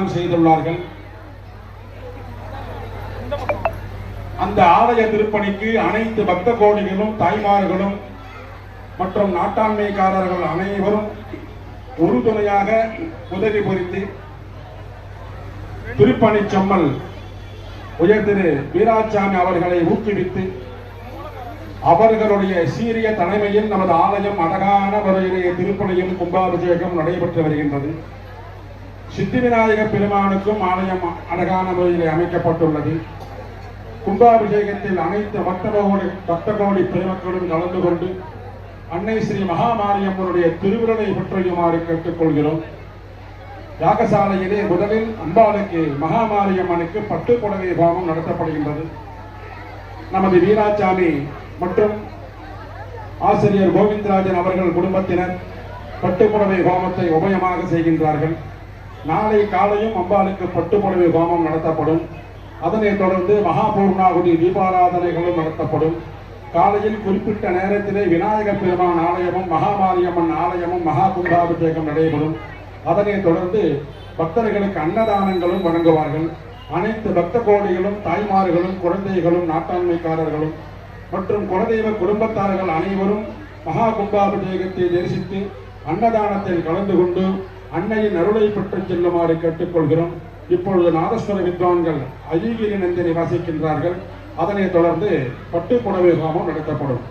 அன்னதானம் செய்துள்ளார்கள். அந்த ஆலய திருப்பணிக்கு அனைத்து பக்த கோடிகளும் தாய்மார்களும் மற்றும் நாட்டாண்மைக்காரர்கள் அனைவரும் உறுதுணையாக உதவி புரிந்து திருப்பணி செம்மல் உயர் திரு வீராசாமி அவர்களை ஊக்குவித்து அவர்களுடைய சீரிய தலைமையில் நமது ஆலயம் அழகான முறையிலே திருப்பணியும் கும்பாபிஷேகம் நடைபெற்று வருகின்றது. சித்தி விநாயக பெருமானுக்கும் ஆலயம் அழகான முறையிலே அமைக்கப்பட்டுள்ளது. கும்பாபிஷேகத்தில் அனைத்து பக்த கோடி பெருமக்களும் கலந்து கொண்டு அன்னை ஸ்ரீ மகாமாரியம்மனுடைய திருவிழனை பெற்றையுமாறு கேட்டுக்கொள்கிறோம். யாகசாலையிலே முதலில் அம்பாளுக்கு மகாமாரியம்மனுக்கு பட்டு புடவை ஹோமம் நடத்தப்படுகின்றது. நமது வீராசாமி மற்றும் ஆசிரியர் கோவிந்தராஜன் அவர்கள் குடும்பத்தினர் பட்டுப்புடவை ஹோமத்தை உபயமாக செய்கின்றார்கள். நாளை காலையும் அம்பாளுக்கு பட்டுப்புடவை ஹோமம் நடத்தப்படும். அதனைத் தொடர்ந்து மகாபூர்ணாகுதி தீபாராதனைகளும் நடத்தப்படும். காலையில் குறிப்பிட்ட நேரத்திலே விநாயகர் பெருமான் ஆலயமும் மகாமாரியம்மன் ஆலயமும் மகா கும்பாபிஷேகம் நடைபெறும். அதனைத் தொடர்ந்து பக்தர்களுக்கு அன்னதானங்களும் வழங்குவார்கள். அனைத்து பக்த கோடிகளும் தாய்மார்களும் குழந்தைகளும் நாட்டாண்மைக்காரர்களும் மற்றும் குலதெய்வ குடும்பத்தார்கள் அனைவரும் மகா கும்பாபிஷேகத்தை தரிசித்து அன்னதானத்தில் கலந்து கொண்டு அன்னையின் அருளை பெற்று செல்லுமாறு கேட்டுக்கொள்கிறோம். இப்பொழுது நாதஸ்வர வித்வான்கள் அஜிகிரி நந்தினி வாசிக்கின்றார்கள். அதனைத் தொடர்ந்து பட்டு புடவை ஹோமம் நடத்தப்படும்.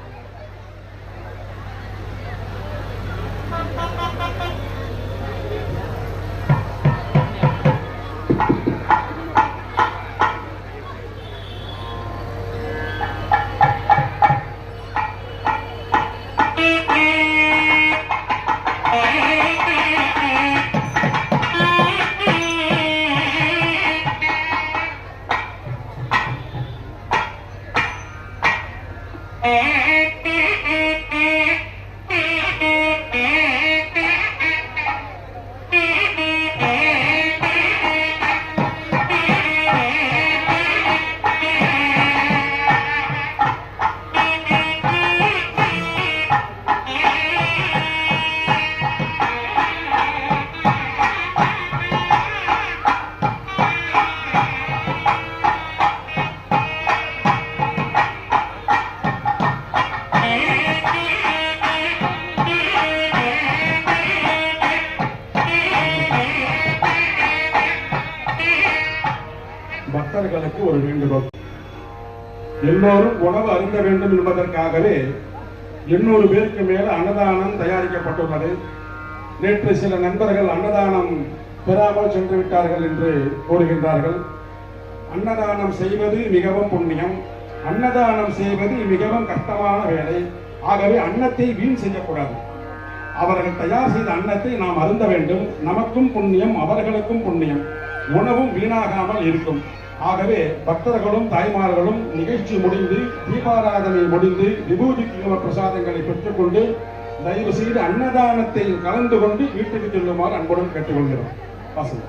பக்தர்களுக்கு ஒரு வேண்டுகோள். எல்லோரும் உணவு அருந்த வேண்டும் என்பதற்காகவே 800 பேருக்கு மேல அன்னதானம் தயாரிக்கப்பட்டுள்ளது. நேற்று சில நண்பர்கள் அன்னதானம் பெறாமல் சென்று விட்டார்கள் என்று கூறுகின்றார்கள். அன்னதானம் செய்வது மிகவும் புண்ணியம், அன்னதானம் செய்வது மிகவும் கஷ்டமான வேலை. ஆகவே அன்னத்தை வீண் செய்யக்கூடாது. அவர்கள் தயார் செய்த அன்னத்தை நாம் அருந்த வேண்டும். நமக்கும் புண்ணியம், அவர்களுக்கும் புண்ணியம். உணவும் வீணாகாமல் இருக்கும். ஆகவே பக்தர்களும் தாய்மார்களும் நிகழ்ச்சி முடிந்து தீபாராதனை முடிந்து விபூதி குங்கும பிரசாதங்களை பெற்றுக்கொண்டு தயவு செய்து அன்னதானத்தை கலந்து கொண்டு வீட்டுக்கு செல்லுமாறு அன்புடன் கேட்டுக்கொள்கிறோம். வாசல்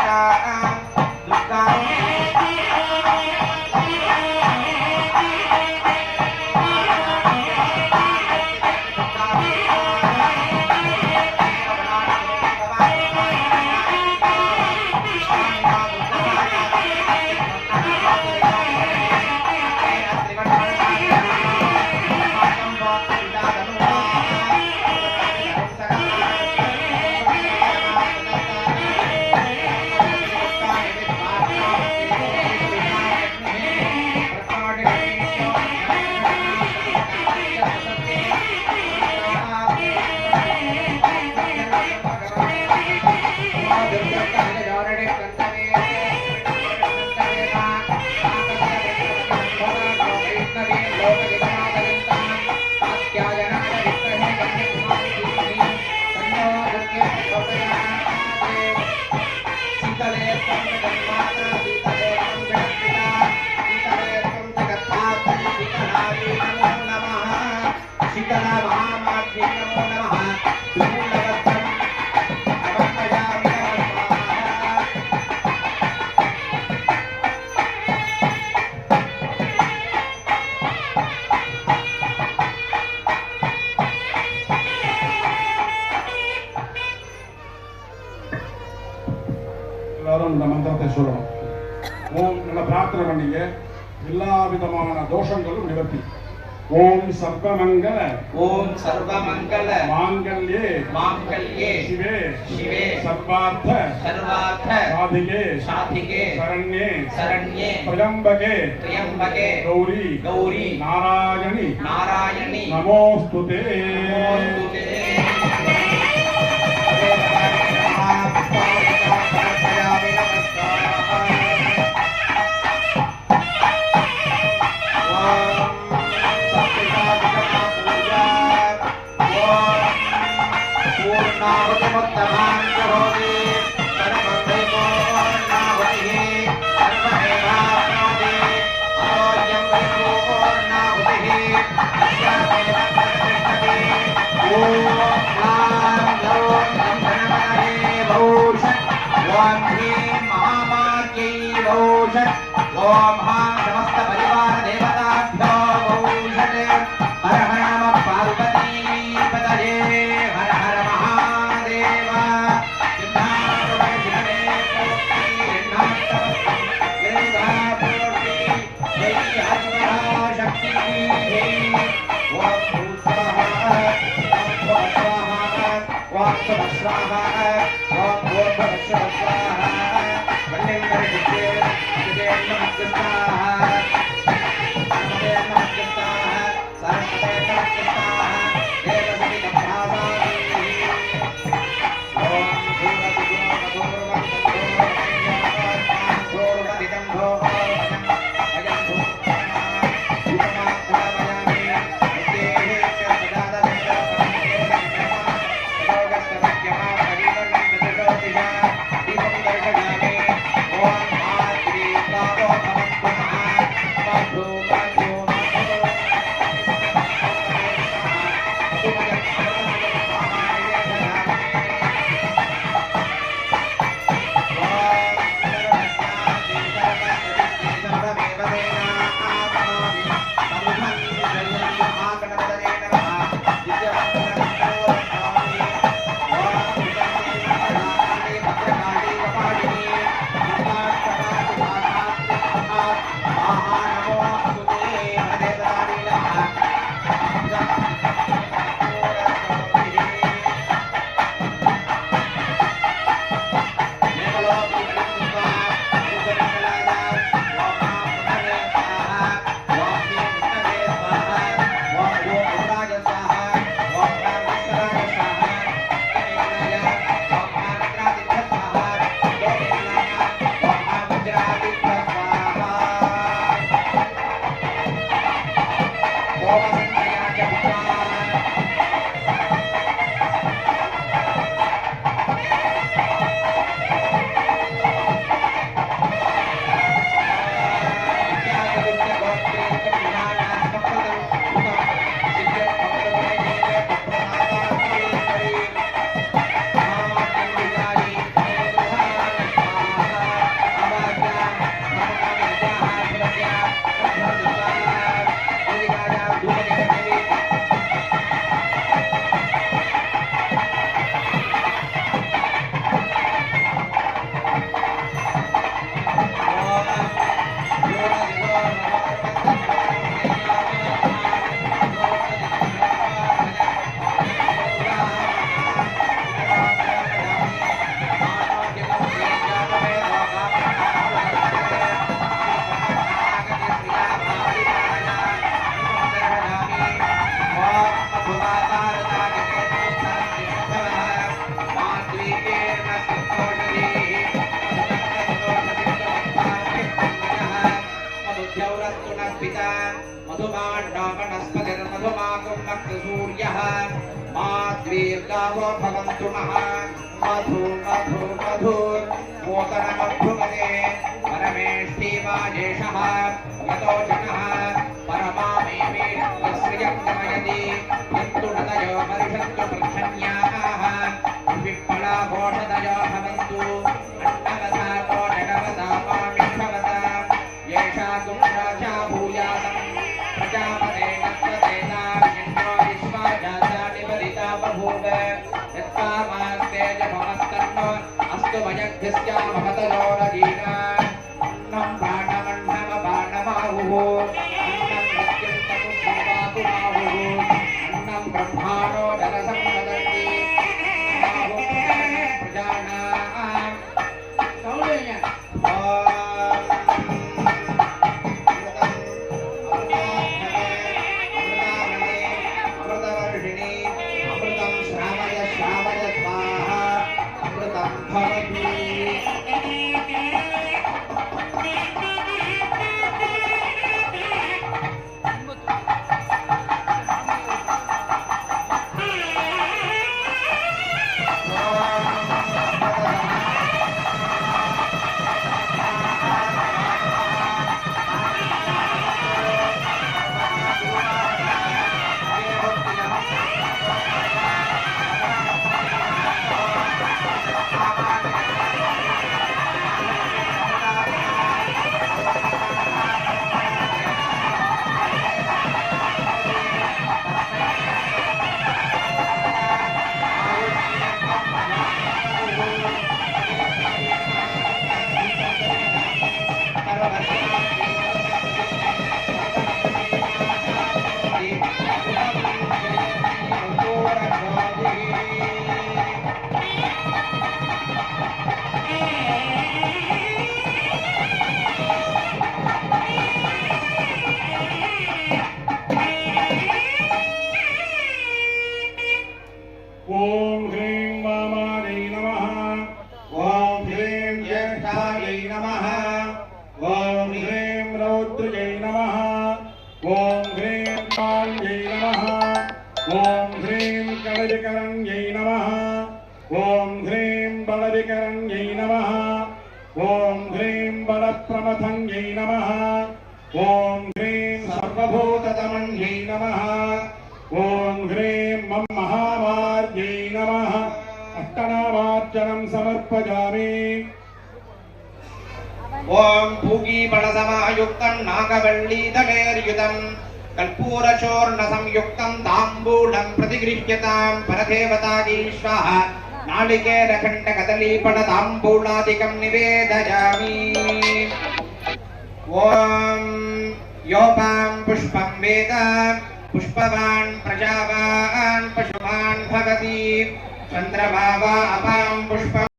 Jani பண்ணிய எல்லா விதமான தோஷங்களும் நிவர்த்தி. ஓம் சர்வமங்கல மாங்கல்யே சிவே சர்வார்த்த சாதிகே சரண்யே த்ர்யம்பகே கௌரி நாராயணி நமோஸ்துதே. अस्तु भयभ्यस्या महतयो रजीना नम प्राणमन्नम ब्रह्माणो जनसंवदन्ति प्रजानां सौर्येण अमृतवर्षिणी अमृतं श्रावय श्रावय स्वाहा अमृतं भवति ओम ह्रीं वामायै नमः ओम ह्रीं ज्येष्ठायै नमः ओम ह्रीं रौद्रयै नमः ओम ह्रीं काल्यै नमः ओम ह्रीं कलविकरण्यै नमः ओम ह्रीं बलविकरण्यै नमः ओम ह्रीं बलप्रमथन्यै नमः ओम ह्रीं सर्वभूततमन्यै नमः ओम ह्रीं मम महामार्यै नमः अष्टनामार्चनं समर्पयामि ओम पूगीपणसमायुक्तं नागवल्लीदलेर्युतं कर्पूरचूर्णसंयुक्तं ताम्बूलं प्रतिगृह्यतां परदेवतागीश्वः नालिकेरखण्डकदलीपणताम्बूलादिकं निवेदयामि ओम योपां पुष्पं वेद पुष्पवान् प्रजावान् पशुमान् भवति चन्द्रभावा अपां पुष्पम्